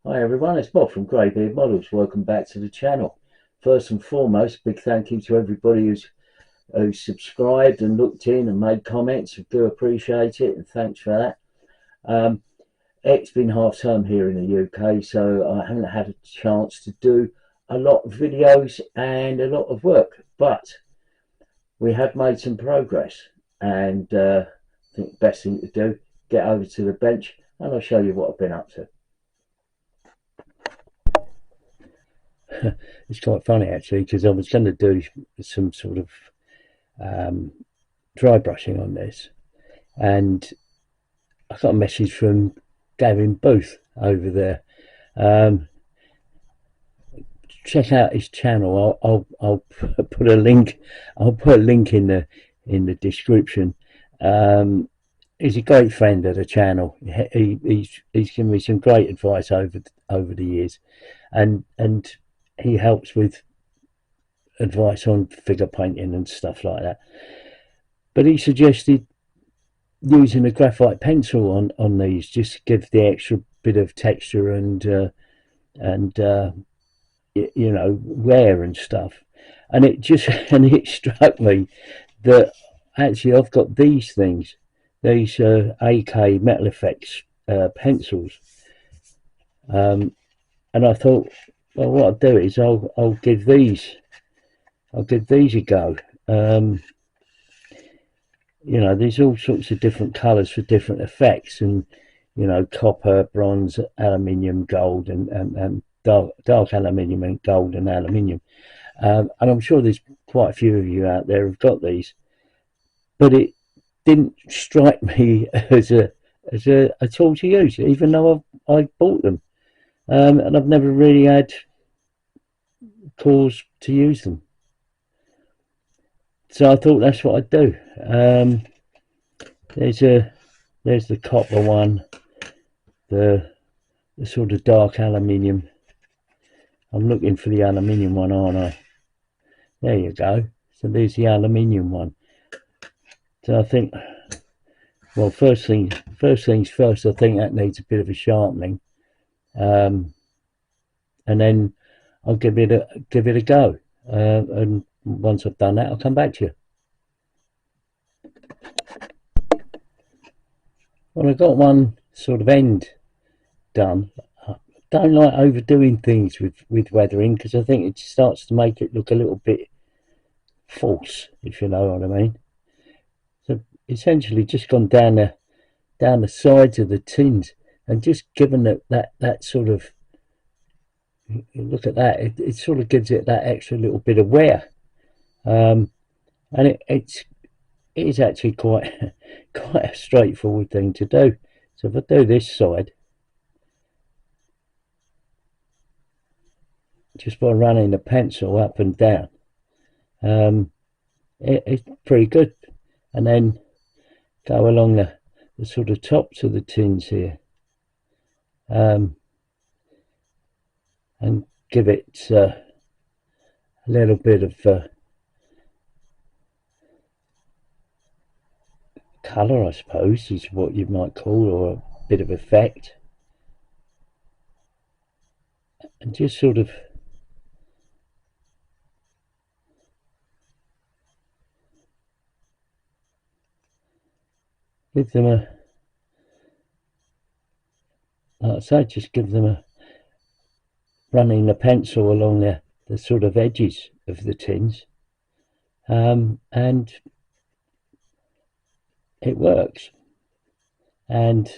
Hi everyone, it's Bob from Greybeard Models. Welcome back to the channel. First and foremost, big thank you to everybody who's subscribed and looked in and made comments. I do appreciate it, and thanks for that. It's been half term here in the UK, so I haven't had a chance to do a lot of videos and a lot of work, but we have made some progress, and I think the best thing to do, get over to the bench and I'll show you what I've been up to. It's quite funny actually, because I was going to do some sort of dry brushing on this, and I got a message from Gavin Booth over there. Check out his channel. I'll put a link. I'll put a link in the description. He's a great friend of the channel. He's given me some great advice over the years, and he helps with advice on figure painting and stuff like that. But he suggested using a graphite pencil on these, just to give the extra bit of texture and you know, wear and stuff. And it struck me that actually I've got these things, these AK Metal Effects pencils, and I thought, well, what I'll do is I'll give these a go. You know, there's all sorts of different colours for different effects, and you know, copper, bronze, aluminium, gold, and dark aluminium and gold and aluminium. And I'm sure there's quite a few of you out there who've got these, but it didn't strike me as a tool to use, even though I bought them, and I've never really had cause to use them. So I thought that's what I'd do. There's the copper one, the sort of dark aluminium. I'm looking for the aluminium one, aren't I? There you go. So there's the aluminium one. So I think, well, first things first. I think that needs a bit of a sharpening, and then I'll give it a go. And once I've done that, I'll come back to you. Well, I've got one sort of end done. I don't like overdoing things with weathering, because I think it starts to make it look a little bit false, if you know what I mean. So essentially just gone down the sides of the tins and just given that sort of, look at that, it sort of gives it that extra little bit of wear, and it is actually quite a straightforward thing to do. So if I do this side, just by running the pencil up and down, it's pretty good. And then go along the sort of tops of the tins here, and give it a little bit of colour, I suppose, is what you might call, or a bit of effect, and just sort of give them a, like I say, just give them a, running the pencil along the sort of edges of the tins, and it works. And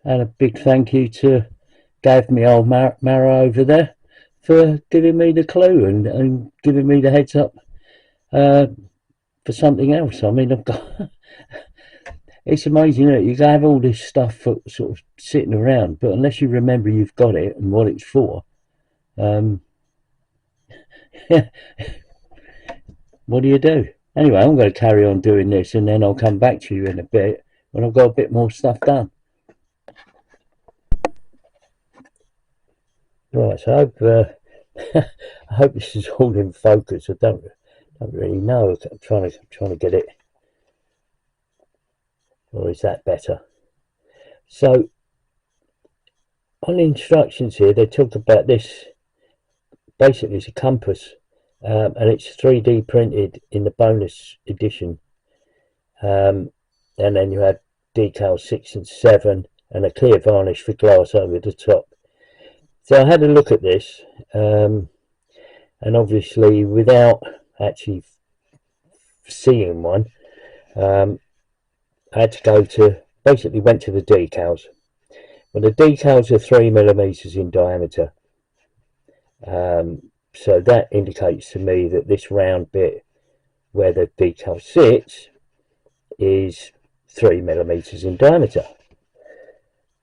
a big thank you to Gav, me old Mara over there, for giving me the clue and giving me the heads up for something else. I mean, I've got it's amazing, isn't it? You can have all this stuff sort of sitting around, but unless you remember you've got it and what it's for, what do you do? Anyway, I'm going to carry on doing this, and then I'll come back to you in a bit when I've got a bit more stuff done. Right, so I hope this is all in focus. I don't really know. I'm trying to get it. Or is that better? So on the instructions here, they talk about this. Basically, it's a compass, and it's 3D printed in the bonus edition. And then you had decals 6 and 7 and a clear varnish for glass over the top. So I had a look at this, and obviously without actually seeing one, I had to go to, basically went to the decals. Well, the decals are 3mm in diameter, so that indicates to me that this round bit where the decal sits is 3mm in diameter.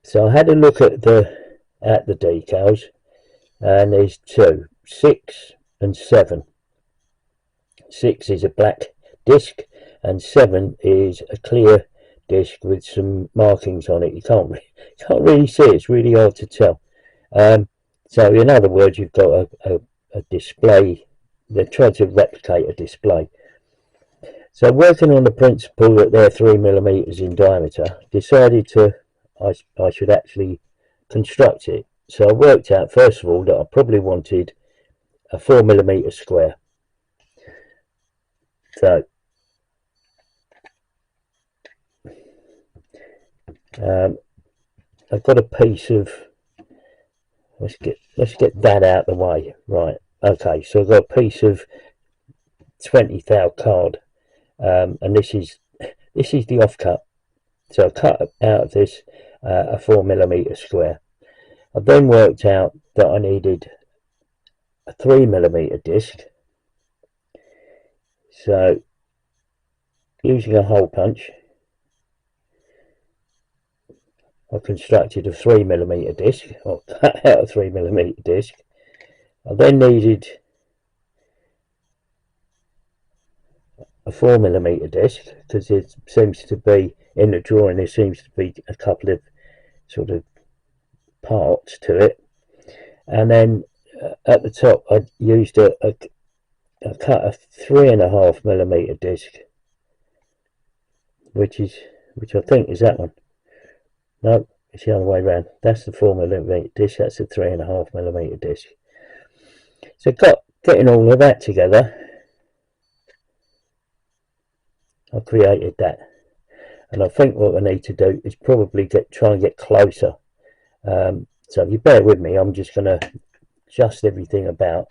So I had a look at the decals, and there's two, 6 and 7. 6 is a black disc and 7 is a clear disc with some markings on it. You can't really see it. It's really hard to tell. So in other words, you've got a display. They're trying to replicate a display. So working on the principle that they're 3mm in diameter, decided I should actually construct it. So I worked out first of all that I probably wanted a 4mm square. So I've got a piece of, let's get that out of the way. Right, okay, so I've got a piece of 20 thou card, and this is the offcut. So I cut out of this a 4mm square. I then worked out that I needed a 3mm disc. So using a hole punch, I constructed a 3mm disc, or cut out a 3mm disc. I then needed a 4mm disc, because it seems to be, in the drawing there seems to be a couple of sort of parts to it. And then at the top I used I cut a 3.5mm disc, which I think is that one. No, it's the other way around. That's the 4mm disc, that's the 3.5mm disc. So getting all of that together, I created that. And I think what I need to do is probably try and get closer. So if you bear with me, I'm just going to adjust everything about,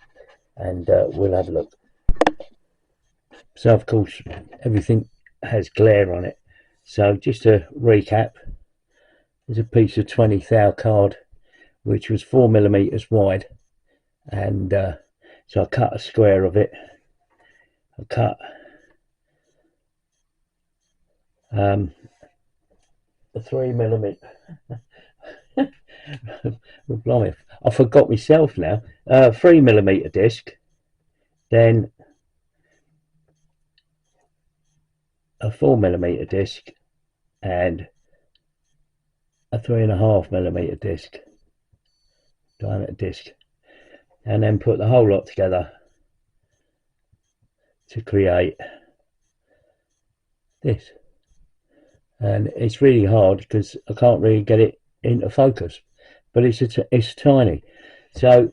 and we'll have a look. So of course everything has glare on it. So just to recap, there's a piece of 20 thou card which was 4mm wide, and so I cut a square of it. I cut a 3mm. Blimey, I forgot myself now. 3mm disc, then a 4mm disc, and a 3.5mm disc, diameter disc, and then put the whole lot together to create this. And it's really hard because I can't really get it into focus, but it's tiny. So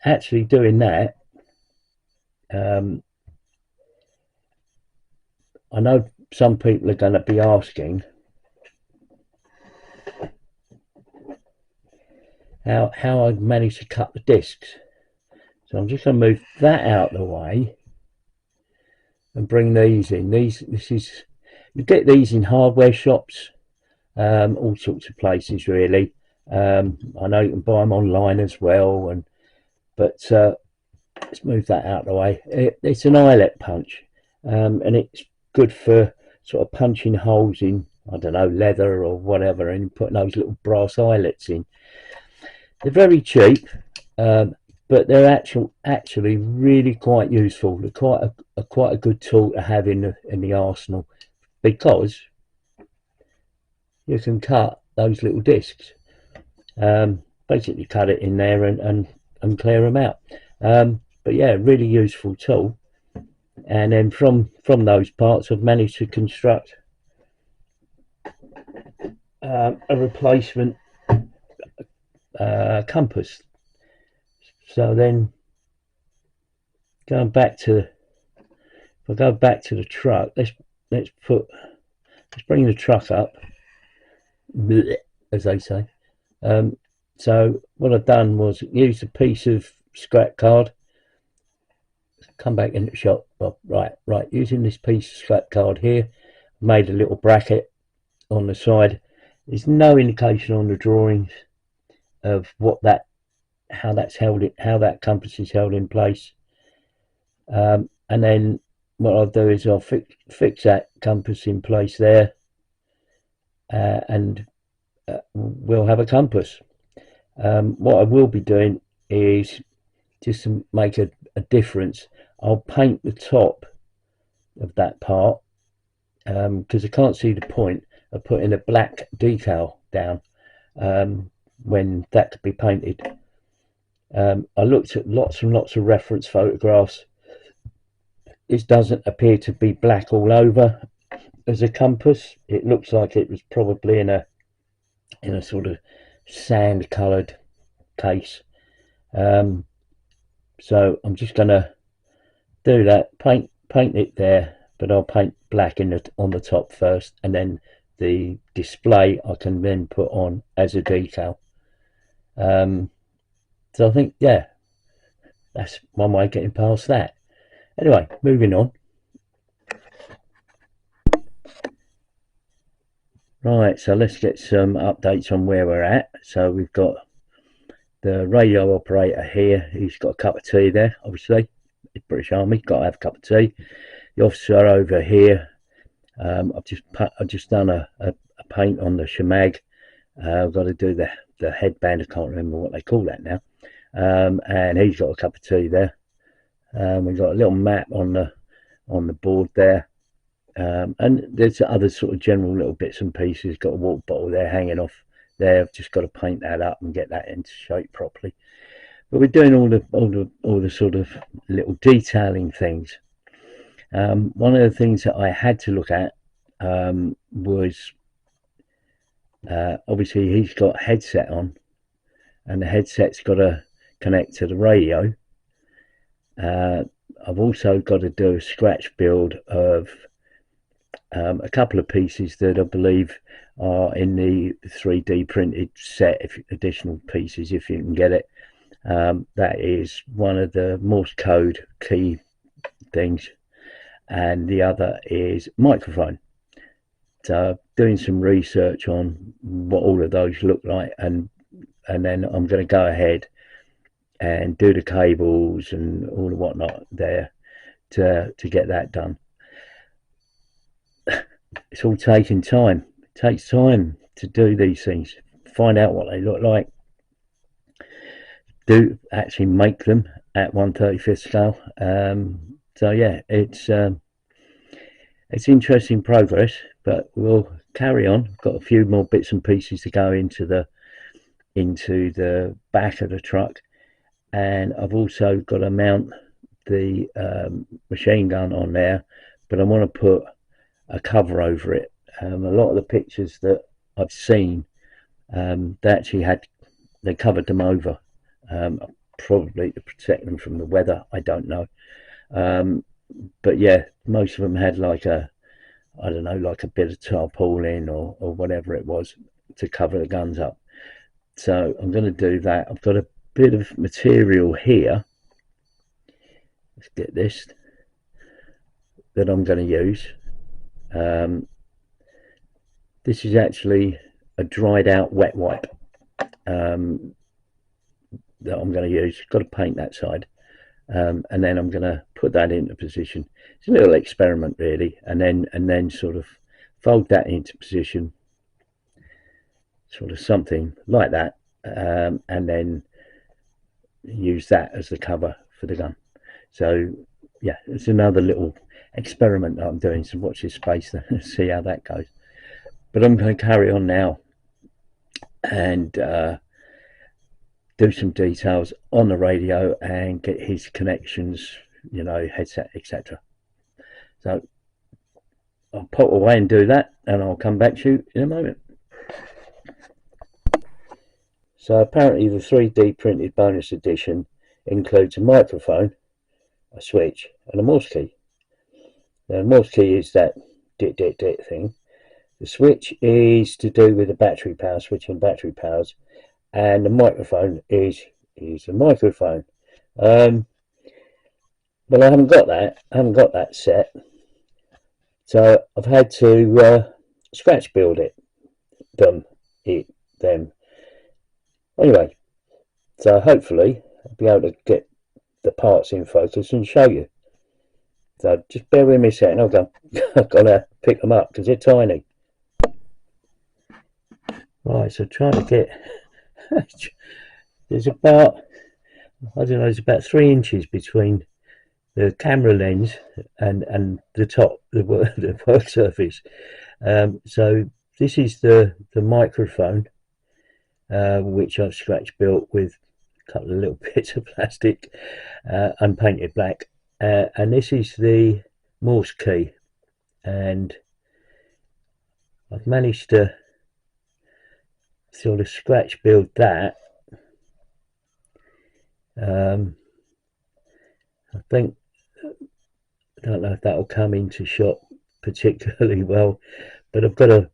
actually doing that, I know some people are going to be asking how I managed to cut the discs. So I'm just going to move that out of the way and bring these in. You get these in hardware shops, all sorts of places really. I know you can buy them online as well, but let's move that out of the way. It's an eyelet punch, and it's good for sort of punching holes in, I don't know, leather or whatever, and putting those little brass eyelets in. They're very cheap, but they're actually really quite useful. They're quite a good tool to have in the arsenal, because you can cut those little discs. Basically cut it in there and clear them out. But yeah, really useful tool. And then from those parts I've managed to construct a replacement compass. So then going back to, if I go back to the truck, let's bring the truck up, as they say. So what I've done was use a piece of scrap card, come back in the shop, right, using this piece of scrap card here, made a little bracket on the side. There's no indication on the drawings of how that compass is held in place. And then what I'll do is I'll fix that compass in place there, and we'll have a compass. What I will be doing is, just to make a difference, I'll paint the top of that part, because I can't see the point of putting a black decal down when that could be painted. I looked at lots and lots of reference photographs. This doesn't appear to be black all over as a compass. It looks like it was probably in a sort of sand coloured case. So I'm just gonna do that, paint it there, but I'll paint black on the top first, and then the display I can then put on as a decal. So I think, yeah, that's one way of getting past that. Anyway, moving on. Right, so let's get some updates on where we're at. So we've got the radio operator here. He's got a cup of tea there, obviously. It's British Army, got to have a cup of tea. The officer over here, I've just done a paint on the shemag. I've got to do the headband. I can't remember what they call that now. And he's got a cup of tea there. We've got a little map on the board there. And there's other sort of general little bits and pieces. Got a water bottle there hanging off there. I've just got to paint that up and get that into shape properly. But we're doing all the sort of little detailing things. One of the things that I had to look at was, obviously he's got a headset on, and the headset's got to connect to the radio. I've also got to do a scratch build of a couple of pieces that I believe are in the 3D printed set, if additional pieces, if you can get it. That is one of the Morse code key things, and the other is microphone. So doing some research on what all of those look like, and then I'm going to go ahead and do the cables and all the whatnot there to get that done. It's all taking time. It takes time to do these things, find out what they look like, do actually make them at 1/35 scale. So yeah, it's interesting progress, but we'll carry on. Got a few more bits and pieces to go into the back of the truck, and I've also got to mount the machine gun on there, but I want to put a cover over it. A lot of the pictures that I've seen, they covered them over, probably to protect them from the weather. I don't know, but yeah, most of them had like a bit of tarpaulin or whatever it was to cover the guns up. So I'm going to do that. I've got a bit of material here. Let's get this, that I'm going to use. This is actually a dried out wet wipe that I'm going to use. Got to paint that side, and then I'm going to put that into position. It's a little experiment really, and then sort of fold that into position, sort of something like that, and then use that as the cover for the gun. So yeah, it's another little experiment that I'm doing. So watch this space and see how that goes. But I'm going to carry on now and do some details on the radio and get his connections, headset, etc. So I'll pop away and do that, and I'll come back to you in a moment. So apparently the 3D printed bonus edition includes a microphone, a switch, and a Morse key. Now, the Morse key is that dit dit dit thing. The switch is to do with the battery power, switching battery powers, and the microphone is a microphone. Well, I haven't got that. I haven't got that set, so I've had to scratch build them. Anyway, so hopefully I'll be able to get the parts in focus and show you. So just bear with me a second. I've got to pick them up because they're tiny. Right, so trying to get there's about, I don't know, there's about 3 inches between the camera lens and the top, the work surface. So this is the microphone, which I've scratch built with a couple of little bits of plastic and painted black. And this is the Morse key, and I've managed to sort of scratch build that. I think, I don't know if that will come into shot particularly well, but I've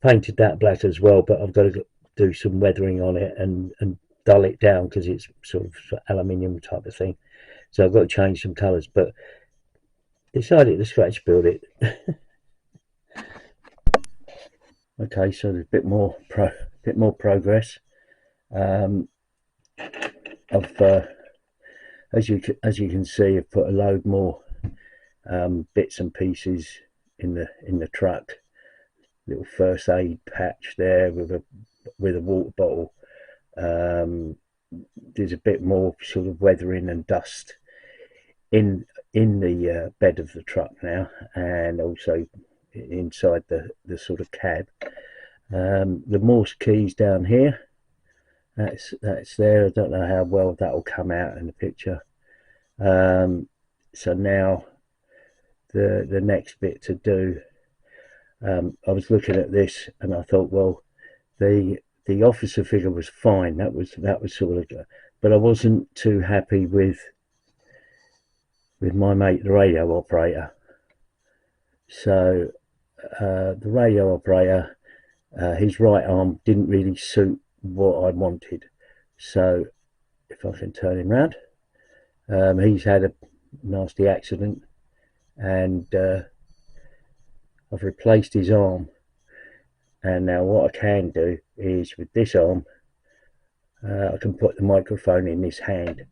painted that black as well, but I've got to do some weathering on it and dull it down because it's sort of aluminium type of thing. So I've got to change some colours, but decided to scratch build it. Okay, so there's a bit more progress. I've as you can see, I've put a load more bits and pieces in the truck. Little first aid patch there with a water bottle. There's a bit more sort of weathering and dust in the bed of the truck now, and also inside the sort of cab. The Morse keys down here. That's there. I don't know how well that will come out in the picture. So now the next bit to do. I was looking at this and I thought, well, the officer figure was fine. That was sort of, but I wasn't too happy with my mate, the radio operator. So the radio operator, his right arm didn't really suit what I wanted. So if I can turn him round, he's had a nasty accident, and I've replaced his arm. And now what I can do is with this arm, I can put the microphone in this hand.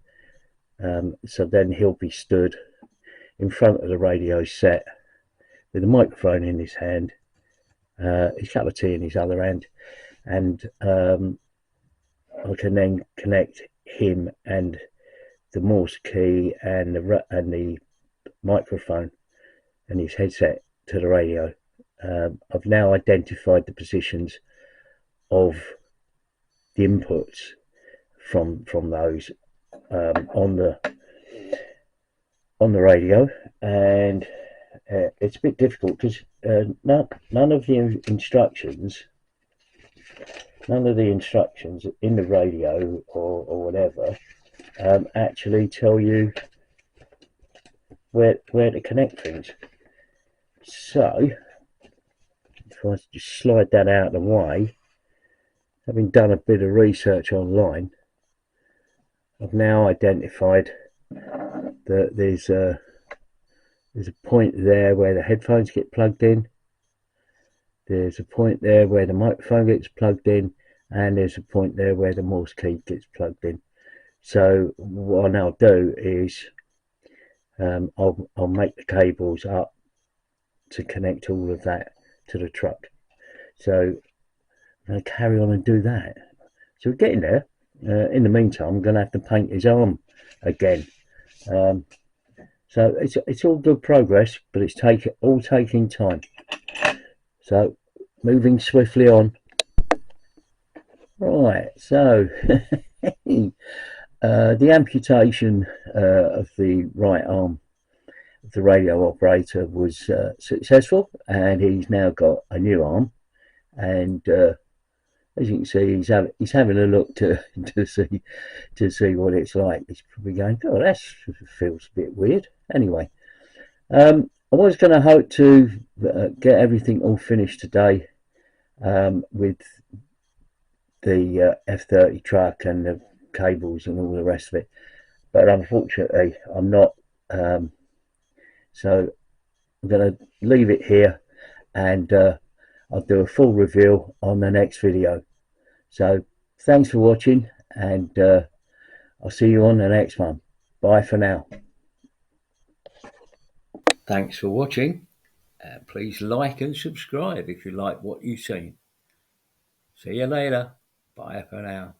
So then he'll be stood in front of the radio set with the microphone in his hand, his cup of tea in his other hand, and I can then connect him and the Morse key and the microphone and his headset to the radio. I've now identified the positions of the inputs from those on the radio, and it's a bit difficult because none of the instructions in the radio or whatever actually tell you where to connect things. So if I just slide that out of the way, having done a bit of research online, I've now identified that there's a point there where the headphones get plugged in, there's a point there where the microphone gets plugged in, and there's a point there where the Morse key gets plugged in. So what I now do is I'll make the cables up to connect all of that to the truck. So I'm going to carry on and do that. So we're getting there. In the meantime, I'm going to have to paint his arm again. So it's all good progress, but it's all taking time. So moving swiftly on. Right, so the amputation of the right arm of the radio operator was successful, and he's now got a new arm, and as you can see, he's having a look to see what it's like. He's probably going, oh, that feels a bit weird. Anyway, I was going to hope to get everything all finished today with the F30 truck and the cables and all the rest of it, but unfortunately I'm not. So I'm going to leave it here, and I'll do a full reveal on the next video. So thanks for watching, and I'll see you on the next one. Bye for now. Thanks for watching. Please like and subscribe if you like what you've seen. See you later. Bye for now.